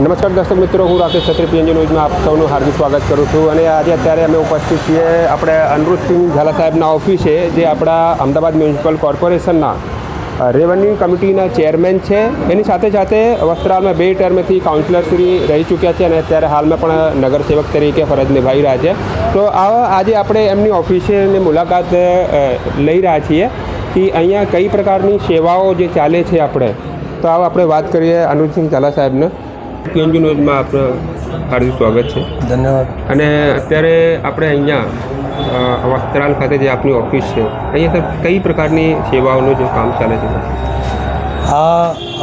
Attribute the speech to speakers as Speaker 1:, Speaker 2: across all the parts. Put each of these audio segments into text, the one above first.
Speaker 1: નમસ્કાર દર્શક મિત્રો, હું રાકેશ છત્રી પીએનજી ન્યૂઝમાં આપ સૌનું હાર્દિક સ્વાગત કરું છું. અને આજે અત્યારે અમે ઉપસ્થિત છીએ આપણે અનિરુદ્ધસિંહ ઝાલા સાહેબના ઓફિસે, જે આપણા અમદાવાદ મ્યુનિસિપલ કોર્પોરેશનના રેવન્યુ કમિટીના ચેરમેન છે. એની સાથે સાથે વસ્ત્રાલમાં 2 ટર્મથી કાઉન્સિલર શ્રી રહી ચૂક્યા છે અને અત્યારે હાલમાં પણ નગરસેવક તરીકે ફરજ નિભાવી રહ્યા છે. તો આજે આપણે એમની ઓફિસની મુલાકાત લઈ રહ્યા છીએ કે અહીંયા કઈ પ્રકારની સેવાઓ જે ચાલે છે આપણે. તો આપણે વાત કરીએ અનિરુદ્ધસિંહ ઝાલા સાહેબને. પીએનજી ન્યૂઝમાં આપનું હાર્દિક સ્વાગત છે.
Speaker 2: ધન્યવાદ.
Speaker 1: અને અત્યારે આપણે અહીંયા વસ્ત્રાલ ખાતે જે આપની ઓફિસ છે, અહીંયા સર કઈ પ્રકારની સેવાઓનું જે કામ ચાલે છે?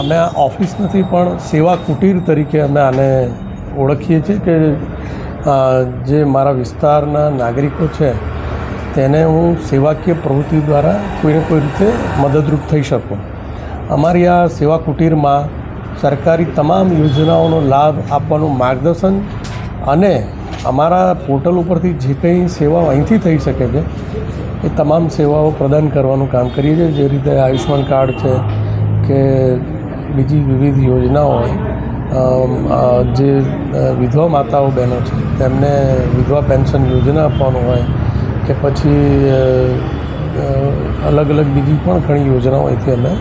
Speaker 2: અમે ઓફિસ નથી પણ સેવા કુટીર તરીકે અમે આને ઓળખીએ છીએ કે જે મારા વિસ્તારના નાગરિકો છે તેને હું સેવાકીય પ્રવૃત્તિ દ્વારા કોઈને કોઈ રીતે મદદરૂપ થઈ શકું. અમારી આ સેવા કુટીરમાં સરકારી તમામ યોજનાઓનો લાભ આપવાનું માર્ગદર્શન અને અમારા પોર્ટલ ઉપરથી જે કંઈ સેવાઓ અહીંથી થઈ શકે છે એ તમામ સેવાઓ પ્રદાન કરવાનું કામ કરીએ છીએ. જે રીતે આયુષ્માન કાર્ડ છે કે બીજી વિવિધ યોજનાઓ હોય, જે વિધવા માતાઓ બહેનો છે તેમને વિધવા પેન્શન યોજના આપવાનું હોય કે પછી અલગ અલગ બીજી પણ ઘણી યોજનાઓ અહીંથી અમે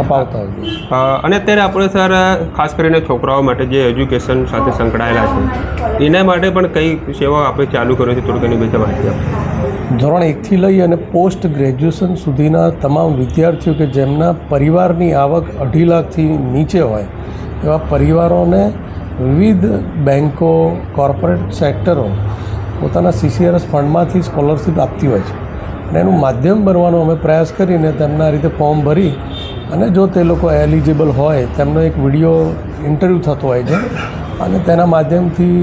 Speaker 2: અપાવતા હોઈએ.
Speaker 1: અને અત્યારે આપણે સર ખાસ કરીને છોકરાઓ માટે જે એજ્યુકેશન સાથે સંકળાયેલા છે એના માટે પણ કઈ સેવાઓ આપણે ચાલુ કર્યો છે, થોડુંક એની વિશે માહિતી આપો.
Speaker 2: ધોરણ 1થી લઈ અને પોસ્ટ ગ્રેજ્યુએશન સુધીના તમામ વિદ્યાર્થીઓ કે જેમના પરિવારની આવક 2.5 લાખથી નીચે હોય એવા પરિવારોને વિવિધ બેન્કો, કોર્પોરેટ સેક્ટરો પોતાના CCRS ફંડમાંથી સ્કોલરશીપ આપતી હોય છે. અને એનું માધ્યમ બનવાનો અમે પ્રયાસ કરીને તેમના રીતે ફોર્મ ભરી અને જો તે લોકો એલિજિબલ હોય તેમનો એક વિડીયો ઇન્ટરવ્યૂ થતો હોય છે અને તેના માધ્યમથી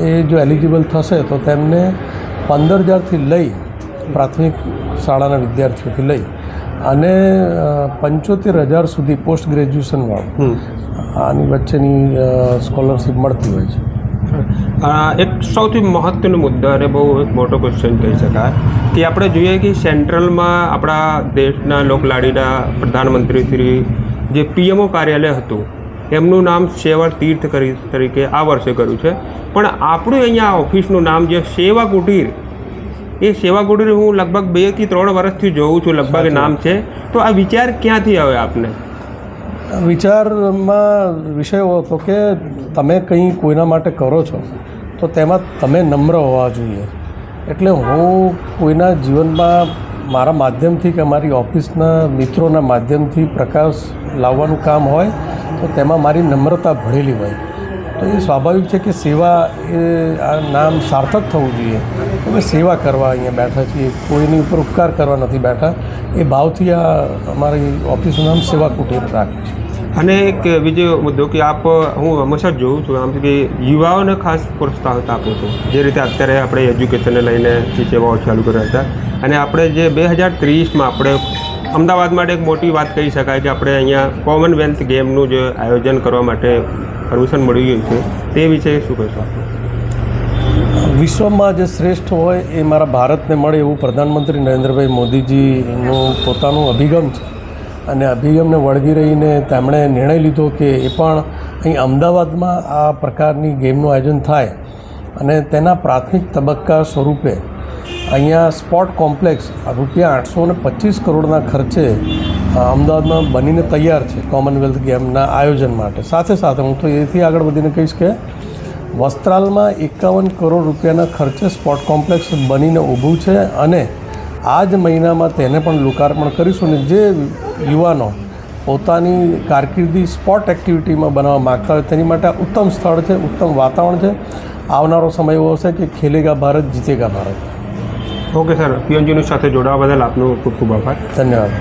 Speaker 2: એ જો એલિજિબલ થશે તો તેમને 15,000થી લઈ પ્રાથમિક શાળાના વિદ્યાર્થીઓથી લઈ અને 75,000 સુધી પોસ્ટ ગ્રેજ્યુએશનવાળું આની વચ્ચેની સ્કોલરશીપ મળતી હોય છે.
Speaker 1: એક સૌથી મહત્ત્વનો મુદ્દો અને બહુ એક મોટો ક્વેશ્ચન કહી શકાય કે આપણે જોઈએ કે સેન્ટ્રલમાં આપણા દેશના લોકલાડીના પ્રધાનમંત્રી શ્રી જે PMO કાર્યાલય હતું એમનું નામ સેવા તીર્થ તરીકે આ વર્ષે કર્યું છે. પણ આપણું અહીંયા ઓફિસનું નામ જે સેવા કુટીર, એ સેવા કુટીર હું લગભગ 2 થી 3 વર્ષથી જોઉં છું લગભગ નામ છે. તો આ વિચાર ક્યાંથી આવે આપને?
Speaker 2: વિચારમાં વિષય એવો હતો કે તમે કંઈ કોઈના માટે કરો છો તો તેમાં તમે નમ્ર હોવા જોઈએ. એટલે હું કોઈના જીવનમાં મારા માધ્યમથી કે મારી ઓફિસના મિત્રોના માધ્યમથી પ્રકાશ લાવવાનું કામ હોય તો તેમાં મારી નમ્રતા ભળેલી હોય. તો એ સ્વાભાવિક છે કે સેવા એ આ નામ સાર્થક થવું જોઈએ. અમે સેવા કરવા અહીંયા બેઠા છીએ, કોઈની ઉપર ઉપકાર કરવા નથી બેઠા. એ ભાવથી આ અમારી ઓફિસનું નામ સેવા કુટીર રાખ્યું છે.
Speaker 1: અને એક બીજો મુદ્દો કે હું હંમેશા જોઉં છું આમ કે યુવાઓને ખાસ પ્રોત્સાહન આપો છો. જે રીતે અત્યારે આપણે એજ્યુકેશનને લઈને જે સેવાઓ ચાલુ કર્યા હતા અને આપણે જે 2030માં આપણે અમદાવાદ માટે એક મોટી વાત કહી શકાય કે આપણે અહીંયા કોમનવેલ્થ ગેમનું જે આયોજન કરવા માટે પરમિશન મળી ગયું છે, તે વિશે શું કહેશો?
Speaker 2: વિશ્વમાં જે શ્રેષ્ઠ હોય એ મારા ભારતને મળે એવું પ્રધાનમંત્રી નરેન્દ્રભાઈ મોદીજીનું પોતાનું અભિગમ છે. અને અભિગમને વળગી રહીને તેમણે નિર્ણય લીધો કે એ પણ અહીં અમદાવાદમાં આ પ્રકારની ગેમનું આયોજન થાય અને તેના પ્રાથમિક તબક્કા સ્વરૂપે અહીંયા સ્પોર્ટ કોમ્પ્લેક્સ ₹825 કરોડના ખર્ચે અમદાવાદમાં બનીને તૈયાર છે કોમનવેલ્થ ગેમના આયોજન માટે. સાથે સાથે હું તો એથી આગળ વધીને કહીશ કે વસ્ત્રાલમાં ₹51 કરોડ ખર્ચે સ્પોર્ટ કોમ્પ્લેક્સ બનીને ઊભું છે અને આ જ મહિનામાં તેને પણ લોકાર્પણ કરીશું. અને જે યુવાનો પોતાની કારકિર્દી સ્પોર્ટ એક્ટિવિટીમાં બનાવવા માગતા હોય તેની માટે ઉત્તમ સ્થળ છે, ઉત્તમ વાતાવરણ છે. આવનારો સમય એવો હશે કે ખેલેગા ભારત, જીતેગા Bharat.
Speaker 1: Okay sir, PNG news સાથે જોડાવા બદલ આપનો ખૂબ ખૂબ આભાર.
Speaker 2: ધન્યવાદ.